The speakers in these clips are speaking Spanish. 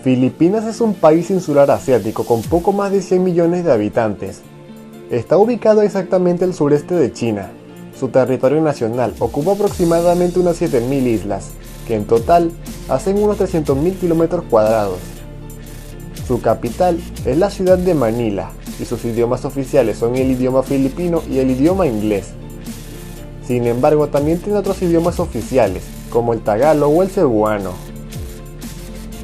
Filipinas es un país insular asiático con poco más de 100 millones de habitantes. Está ubicado exactamente al sureste de China. Su territorio nacional ocupa aproximadamente unas 7.000 islas, que en total hacen unos 300.000 kilómetros cuadrados. Su capital es la ciudad de Manila, y sus idiomas oficiales son el idioma filipino y el idioma inglés. Sin embargo, también tiene otros idiomas oficiales, como el tagalo o el cebuano.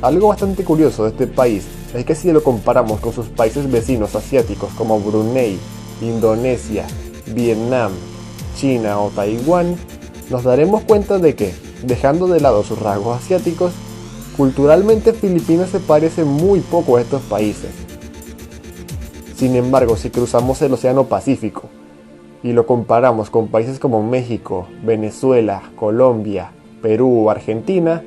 Algo bastante curioso de este país es que si lo comparamos con sus países vecinos asiáticos como Brunei, Indonesia, Vietnam, China o Taiwán, nos daremos cuenta de que, dejando de lado sus rasgos asiáticos, culturalmente Filipinas se parece muy poco a estos países. Sin embargo, si cruzamos el Océano Pacífico y lo comparamos con países como México, Venezuela, Colombia, Perú o Argentina,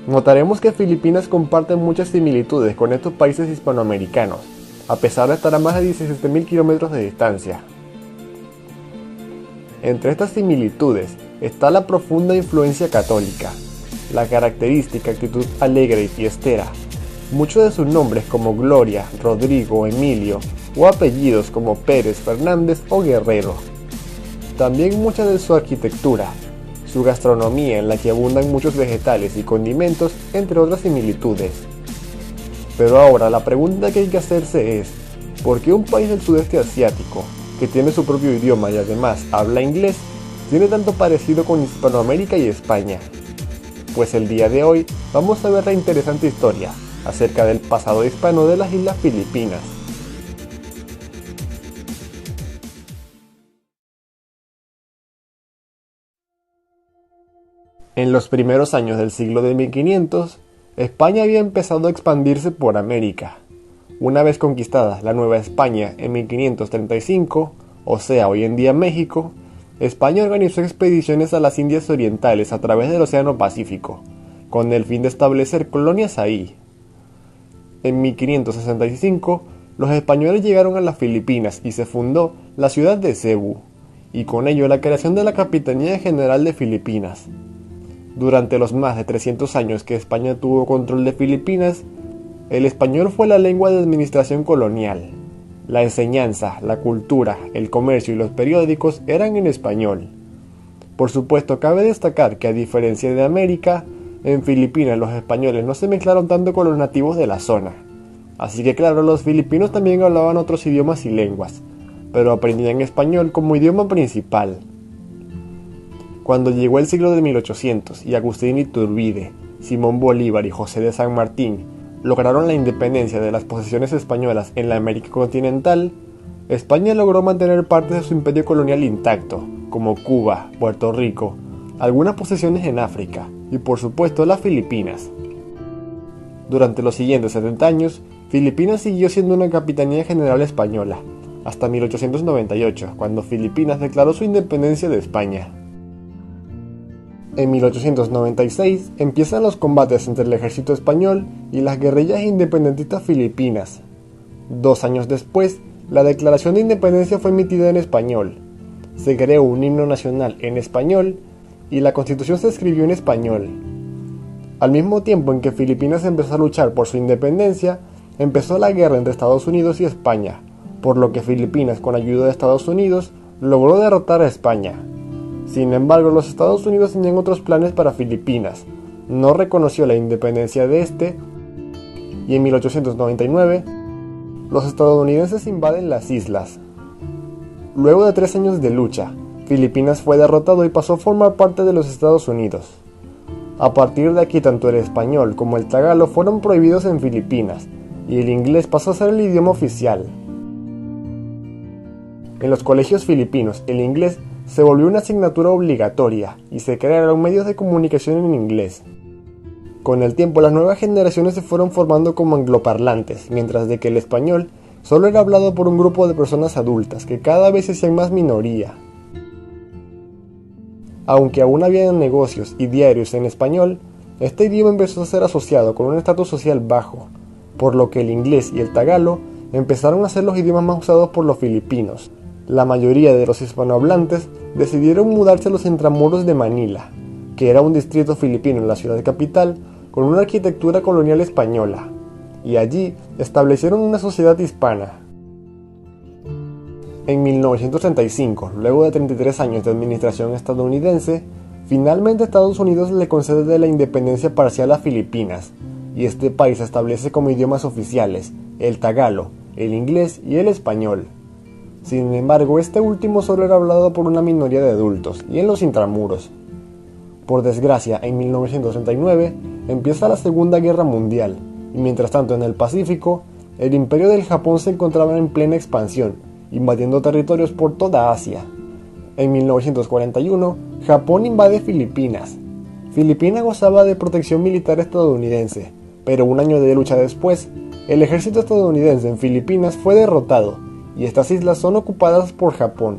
notaremos que Filipinas comparte muchas similitudes con estos países hispanoamericanos, a pesar de estar a más de 17.000 kilómetros de distancia. Entre estas similitudes está la profunda influencia católica, la característica actitud alegre y fiestera, muchos de sus nombres como Gloria, Rodrigo, Emilio, o apellidos como Pérez, Fernández o Guerrero. También mucha de su arquitectura, su gastronomía en la que abundan muchos vegetales y condimentos, entre otras similitudes. Pero ahora la pregunta que hay que hacerse es, ¿por qué un país del sudeste asiático, que tiene su propio idioma y además habla inglés, tiene tanto parecido con Hispanoamérica y España? Pues el día de hoy vamos a ver la interesante historia acerca del pasado hispano de las Islas Filipinas. En los primeros años del siglo de 1500, España había empezado a expandirse por América. Una vez conquistada la Nueva España en 1535, o sea, hoy en día México, España organizó expediciones a las Indias Orientales a través del Océano Pacífico, con el fin de establecer colonias ahí. En 1565, los españoles llegaron a las Filipinas y se fundó la ciudad de Cebu, y con ello la creación de la Capitanía General de Filipinas. Durante los más de 300 años que España tuvo control de Filipinas, el español fue la lengua de administración colonial. La enseñanza, la cultura, el comercio y los periódicos eran en español. Por supuesto, cabe destacar que a diferencia de América, en Filipinas los españoles no se mezclaron tanto con los nativos de la zona. Así que claro, los filipinos también hablaban otros idiomas y lenguas, pero aprendían español como idioma principal. Cuando llegó el siglo de 1800 y Agustín Iturbide, Simón Bolívar y José de San Martín lograron la independencia de las posesiones españolas en la América continental, España logró mantener parte de su imperio colonial intacto, como Cuba, Puerto Rico, algunas posesiones en África y por supuesto las Filipinas. Durante los siguientes 70 años, Filipinas siguió siendo una capitanía general española, hasta 1898, cuando Filipinas declaró su independencia de España. En 1896 empiezan los combates entre el ejército español y las guerrillas independentistas filipinas. 2 años después, la Declaración de Independencia fue emitida en español. Se creó un himno nacional en español y la Constitución se escribió en español. Al mismo tiempo en que Filipinas empezó a luchar por su independencia, empezó la guerra entre Estados Unidos y España, por lo que Filipinas, con ayuda de Estados Unidos, logró derrotar a España. Sin embargo, los Estados Unidos tenían otros planes para Filipinas, no reconoció la independencia de este, y en 1899, los estadounidenses invaden las islas. Luego de 3 años de lucha, Filipinas fue derrotado y pasó a formar parte de los Estados Unidos. A partir de aquí, tanto el español como el tagalo fueron prohibidos en Filipinas, y el inglés pasó a ser el idioma oficial. En los colegios filipinos, el inglés se volvió una asignatura obligatoria y se crearon medios de comunicación en inglés. Con el tiempo, las nuevas generaciones se fueron formando como angloparlantes, mientras de que el español solo era hablado por un grupo de personas adultas que cada vez se hacían más minoría. Aunque aún había negocios y diarios en español, este idioma empezó a ser asociado con un estatus social bajo, por lo que el inglés y el tagalo empezaron a ser los idiomas más usados por los filipinos. La mayoría de los hispanohablantes decidieron mudarse a los intramuros de Manila, que era un distrito filipino en la ciudad capital, con una arquitectura colonial española, y allí establecieron una sociedad hispana. En 1935, luego de 33 años de administración estadounidense, finalmente Estados Unidos le concede la independencia parcial a Filipinas, y este país establece como idiomas oficiales el tagalo, el inglés y el español. Sin embargo, este último solo era hablado por una minoría de adultos y en los intramuros. Por desgracia, en 1939 empieza la Segunda Guerra Mundial, y mientras tanto en el Pacífico, el Imperio del Japón se encontraba en plena expansión, invadiendo territorios por toda Asia. En 1941, Japón invade Filipinas. Filipinas gozaba de protección militar estadounidense, pero un año de lucha después, el ejército estadounidense en Filipinas fue derrotado, y estas islas son ocupadas por Japón.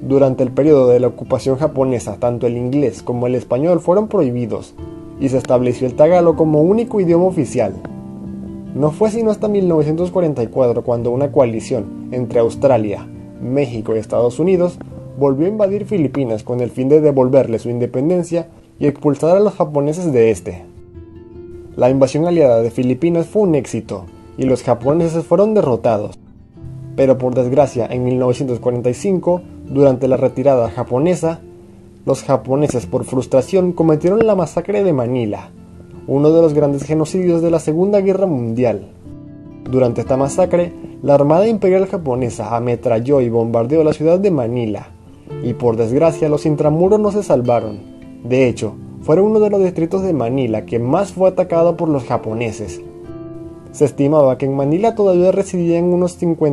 Durante el periodo de la ocupación japonesa, tanto el inglés como el español fueron prohibidos, y se estableció el tagalo como único idioma oficial. No fue sino hasta 1944 cuando una coalición entre Australia, México y Estados Unidos volvió a invadir Filipinas con el fin de devolverle su independencia y expulsar a los japoneses de este. La invasión aliada de Filipinas fue un éxito y los japoneses fueron derrotados. Pero por desgracia, en 1945, durante la retirada japonesa, los japoneses por frustración cometieron la masacre de Manila, uno de los grandes genocidios de la Segunda Guerra Mundial. Durante esta masacre, la Armada Imperial Japonesa ametralló y bombardeó la ciudad de Manila, y por desgracia los intramuros no se salvaron. De hecho, fueron uno de los distritos de Manila que más fue atacado por los japoneses. Se estimaba que en Manila todavía residían unos 50